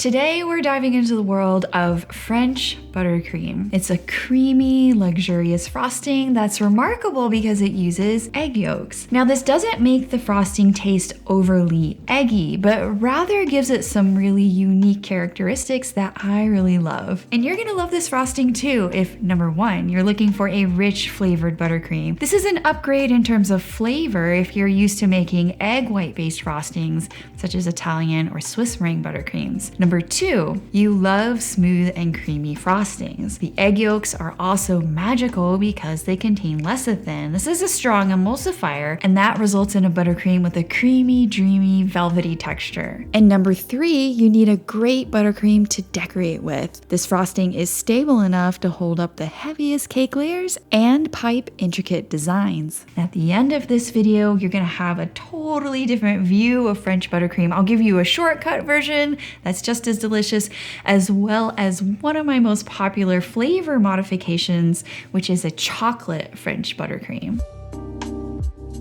Today we're diving into the world of French buttercream. It's a creamy, luxurious frosting that's remarkable because it uses egg yolks. Now this doesn't make the frosting taste overly eggy, but rather gives it some really unique characteristics that I really love. And you're gonna love this frosting too if, number one, you're looking for a rich flavored buttercream. This is an upgrade in terms of flavor if you're used to making egg white based frostings such as Italian or Swiss meringue buttercreams. Number two, you love smooth and creamy frostings. The egg yolks are also magical because they contain lecithin. This is a strong emulsifier, and that results in a buttercream with a creamy, dreamy, velvety texture. And number three, you need a great buttercream to decorate with. This frosting is stable enough to hold up the heaviest cake layers and pipe intricate designs. At the end of this video, you're gonna have a totally different view of French buttercream. I'll give you a shortcut version that's just as delicious, as well as one of my most popular flavor modifications, which is a chocolate French buttercream.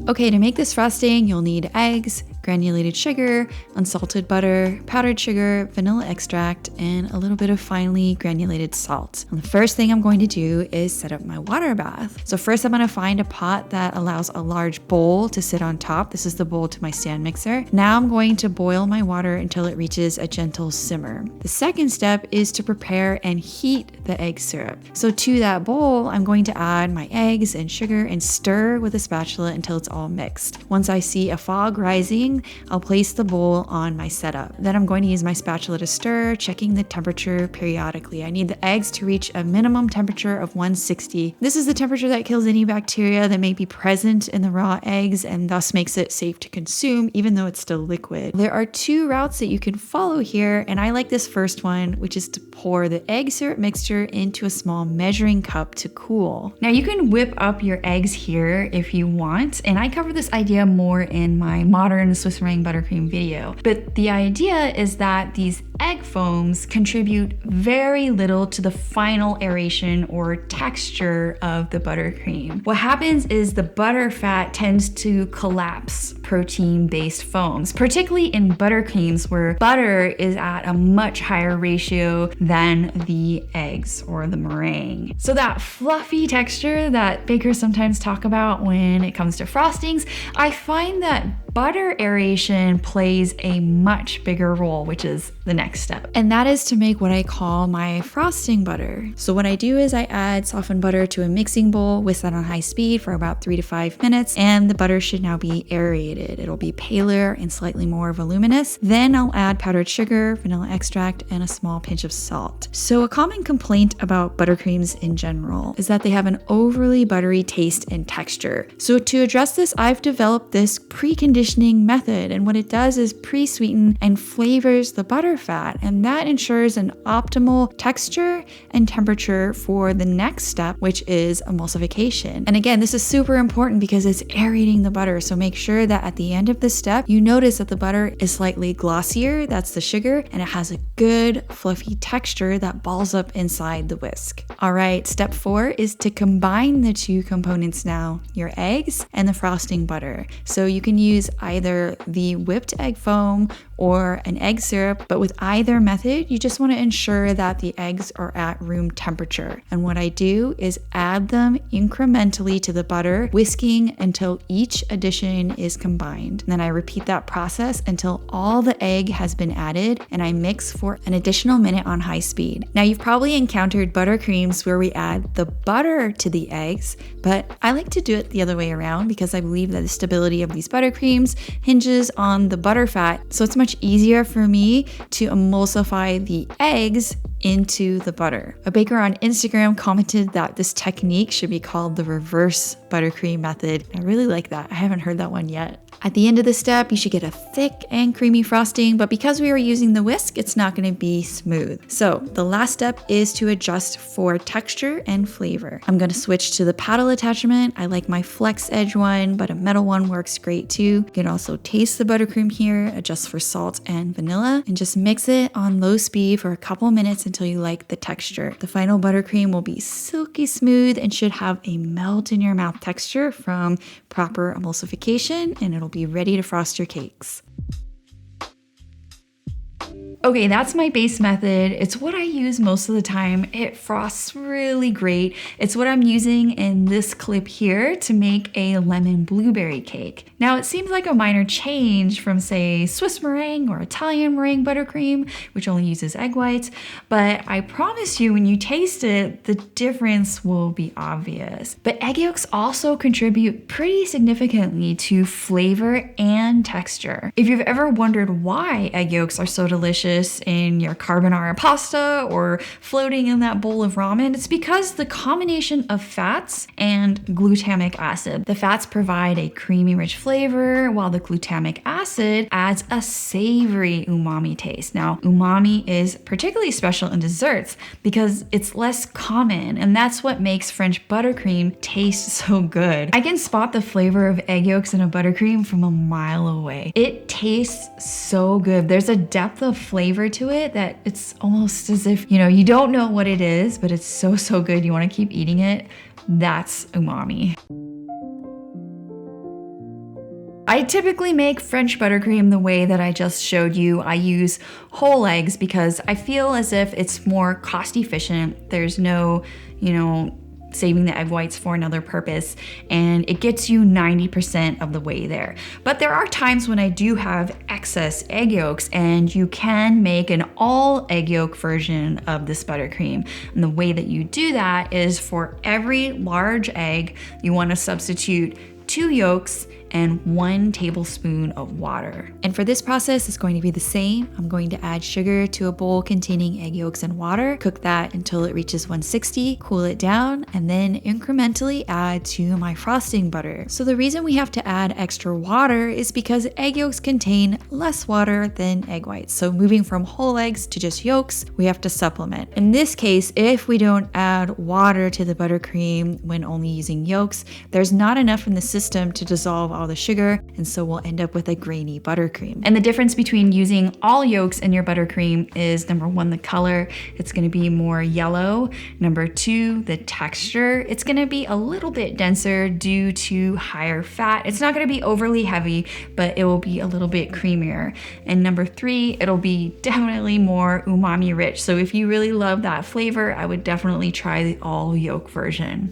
Okay, to make this frosting, you'll need eggs, granulated sugar, unsalted butter, powdered sugar, vanilla extract, and a little bit of finely granulated salt. And the first thing I'm going to do is set up my water bath. So first I'm going to find a pot that allows a large bowl to sit on top. This is the bowl to my stand mixer. Now I'm going to boil my water until it reaches a gentle simmer. The second step is to prepare and heat the egg syrup. So to that bowl, I'm going to add my eggs and sugar and stir with a spatula until it's all mixed. Once I see a fog rising, I'll place the bowl on my setup. Then I'm going to use my spatula to stir, checking the temperature periodically. I need the eggs to reach a minimum temperature of 160. This is the temperature that kills any bacteria that may be present in the raw eggs and thus makes it safe to consume even though it's still liquid. There are two routes that you can follow here, and I like this first one, which is to pour the egg syrup mixture into a small measuring cup to cool. Now you can whip up your eggs here if you want, and I cover this idea more in my modern Swiss meringue buttercream video. But the idea is that these egg foams contribute very little to the final aeration or texture of the buttercream. What happens is the butter fat tends to collapse protein-based foams, particularly in buttercreams where butter is at a much higher ratio than the eggs or the meringue. So that fluffy texture that bakers sometimes talk about when it comes to frostings, I find that butter aeration plays a much bigger role, which is the next step. And that is to make what I call my frosting butter. So what I do is I add softened butter to a mixing bowl, whisk that on high speed for about 3 to 5 minutes, and the butter should now be aerated. It'll be paler and slightly more voluminous. Then I'll add powdered sugar, vanilla extract, and a small pinch of salt. So a common complaint about buttercreams in general is that they have an overly buttery taste and texture. So to address this, I've developed this preconditioning method, and what it does is pre-sweeten and flavors the butter fat, and that ensures an optimal texture and temperature for the next step, which is emulsification. And again, this is super important because it's aerating the butter, so make sure that at the end of this step you notice that the butter is slightly glossier, that's the sugar, and it has a good fluffy texture that balls up inside the whisk. Alright, step 4 is to combine the two components now, your eggs and the frosting butter. So you can use either the whipped egg foam or an egg syrup, but with either method, you just want to ensure that the eggs are at room temperature. And what I do is add them incrementally to the butter, whisking until each addition is combined. And then I repeat that process until all the egg has been added, and I mix for an additional minute on high speed. Now you've probably encountered buttercreams where we add the butter to the eggs, but I like to do it the other way around because I believe that the stability of these buttercreams hinges on the butter fat, so it's much easier for me to emulsify the eggs into the butter. A baker on Instagram commented that this technique should be called the reverse buttercream method. I really like that. I haven't heard that one yet. At the end of the step, you should get a thick and creamy frosting, but because we are using the whisk, it's not going to be smooth. So the last step is to adjust for texture and flavor. I'm going to switch to the paddle attachment. I like my flex edge one, but a metal one works great too. You can also taste the buttercream here, adjust for salt and vanilla, and just mix it on low speed for a couple minutes until you like the texture. The final buttercream will be silky smooth and should have a melt in your mouth texture from proper emulsification, and it'll be ready to frost your cakes. Okay, that's my base method. It's what I use most of the time. It frosts really great. It's what I'm using in this clip here to make a lemon blueberry cake. Now, it seems like a minor change from, say, Swiss meringue or Italian meringue buttercream, which only uses egg whites, but I promise you, when you taste it, the difference will be obvious. But egg yolks also contribute pretty significantly to flavor and texture. If you've ever wondered why egg yolks are so delicious in your carbonara pasta or floating in that bowl of ramen, it's because the combination of fats and glutamic acid. The fats provide a creamy, rich flavor, while the glutamic acid adds a savory umami taste. Now, umami is particularly special in desserts because it's less common, and that's what makes French buttercream taste so good. I can spot the flavor of egg yolks in a buttercream from a mile away. It tastes so good. There's a depth of flavor to it that it's almost as if, you don't know what it is, but it's so good. You want to keep eating it. That's umami. I typically make French buttercream the way that I just showed you. I use whole eggs because I feel as if it's more cost efficient. There's no, saving the egg whites for another purpose, and it gets you 90% of the way there. But there are times when I do have excess egg yolks, and you can make an all egg yolk version of this buttercream. And the way that you do that is for every large egg, you want to substitute 2 yolks and 1 tablespoon of water. And for this process, it's going to be the same. I'm going to add sugar to a bowl containing egg yolks and water, cook that until it reaches 160, cool it down, and then incrementally add to my frosting butter. So the reason we have to add extra water is because egg yolks contain less water than egg whites. So moving from whole eggs to just yolks, we have to supplement. In this case, if we don't add water to the buttercream when only using yolks, there's not enough in the system to dissolve all the sugar, and so we'll end up with a grainy buttercream. And the difference between using all yolks in your buttercream is, number 1, the color. It's going to be more yellow. Number 2, the texture. It's going to be a little bit denser due to higher fat. It's not going to be overly heavy, but it will be a little bit creamier. And number 3, it'll be definitely more umami rich. So if you really love that flavor, I would definitely try the all yolk version.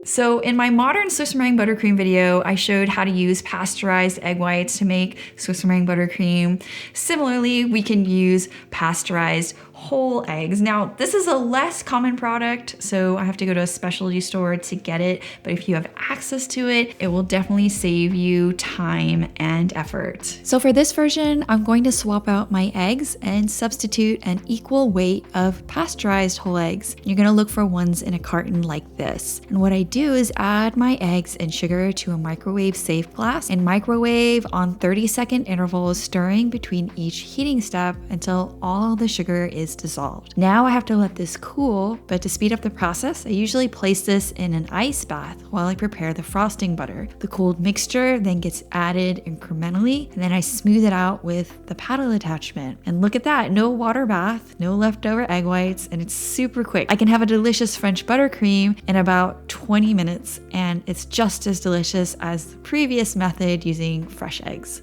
So in my modern Swiss meringue buttercream video, I showed how to use pasteurized egg whites to make Swiss meringue buttercream. Similarly, we can use pasteurized whole eggs. Now, this is a less common product, so I have to go to a specialty store to get it, but if you have access to it, it will definitely save you time and effort. So for this version, I'm going to swap out my eggs and substitute an equal weight of pasteurized whole eggs. You're gonna look for ones in a carton like this. And what I do is add my eggs and sugar to a microwave safe glass and microwave on 30-second intervals, stirring between each heating step until all the sugar is dissolved. Now I have to let this cool, but to speed up the process, I usually place this in an ice bath while I prepare the frosting butter. The cooled mixture then gets added incrementally, and then I smooth it out with the paddle attachment. And look at that, no water bath, no leftover egg whites, and it's super quick. I can have a delicious French buttercream in about 20 minutes, and it's just as delicious as the previous method using fresh eggs.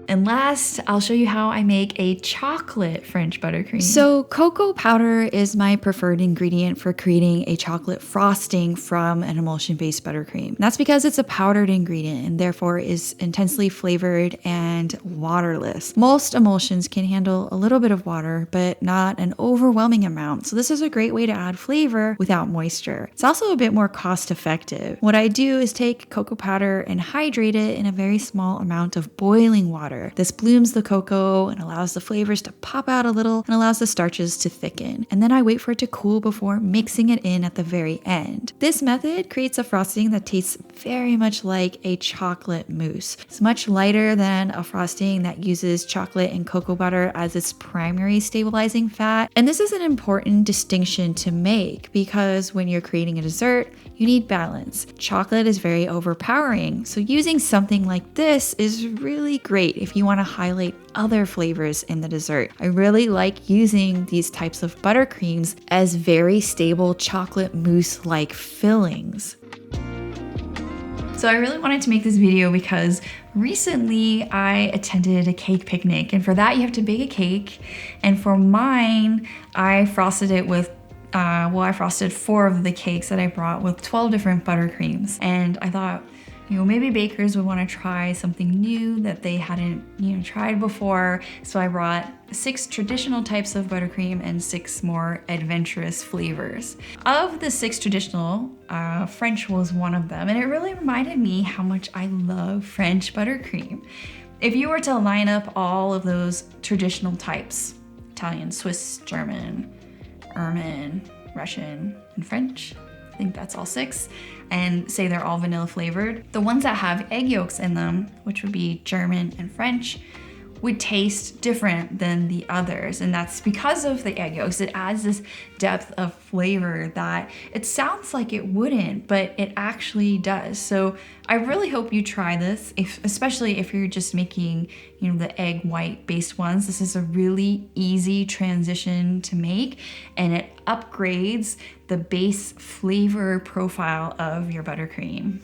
And last, I'll show you how I make a chocolate French buttercream. So cocoa powder is my preferred ingredient for creating a chocolate frosting from an emulsion-based buttercream. That's because it's a powdered ingredient and therefore is intensely flavored and waterless. Most emulsions can handle a little bit of water, but not an overwhelming amount. So this is a great way to add flavor without moisture. It's also a bit more cost effective. What I do is take cocoa powder and hydrate it in a very small amount of boiling water. This blooms the cocoa and allows the flavors to pop out a little and allows the starches to thicken. And then I wait for it to cool before mixing it in at the very end. This method creates a frosting that tastes very much like a chocolate mousse. It's much lighter than a frosting that uses chocolate and cocoa butter as its primary stabilizing fat. And this is an important distinction to make because when you're creating a dessert, you need balance. Chocolate is very overpowering, so using something like this is really great if you want to highlight other flavors in the dessert. I really like using these types of buttercreams as very stable chocolate mousse-like fillings. So So I really wanted to make this video because recently I attended a cake picnic, and for that you have to bake a cake. And for mine, I frosted it with I frosted 4 of the cakes that I brought with 12 different buttercreams. And I thought, maybe bakers would want to try something new that they hadn't, tried before. So I brought 6 traditional types of buttercream and 6 more adventurous flavors. Of the 6 traditional, French was one of them. And it really reminded me how much I love French buttercream. If you were to line up all of those traditional types, Italian, Swiss, German, Ermine, Russian, and French, I think that's all 6, and say they're all vanilla flavored, the ones that have egg yolks in them, which would be German and French, would taste different than the others. And that's because of the egg yolks. It adds this depth of flavor that it sounds like it wouldn't, but it actually does. So I really hope you try this, especially if you're just making, the egg white based ones. This is a really easy transition to make, and it upgrades the base flavor profile of your buttercream.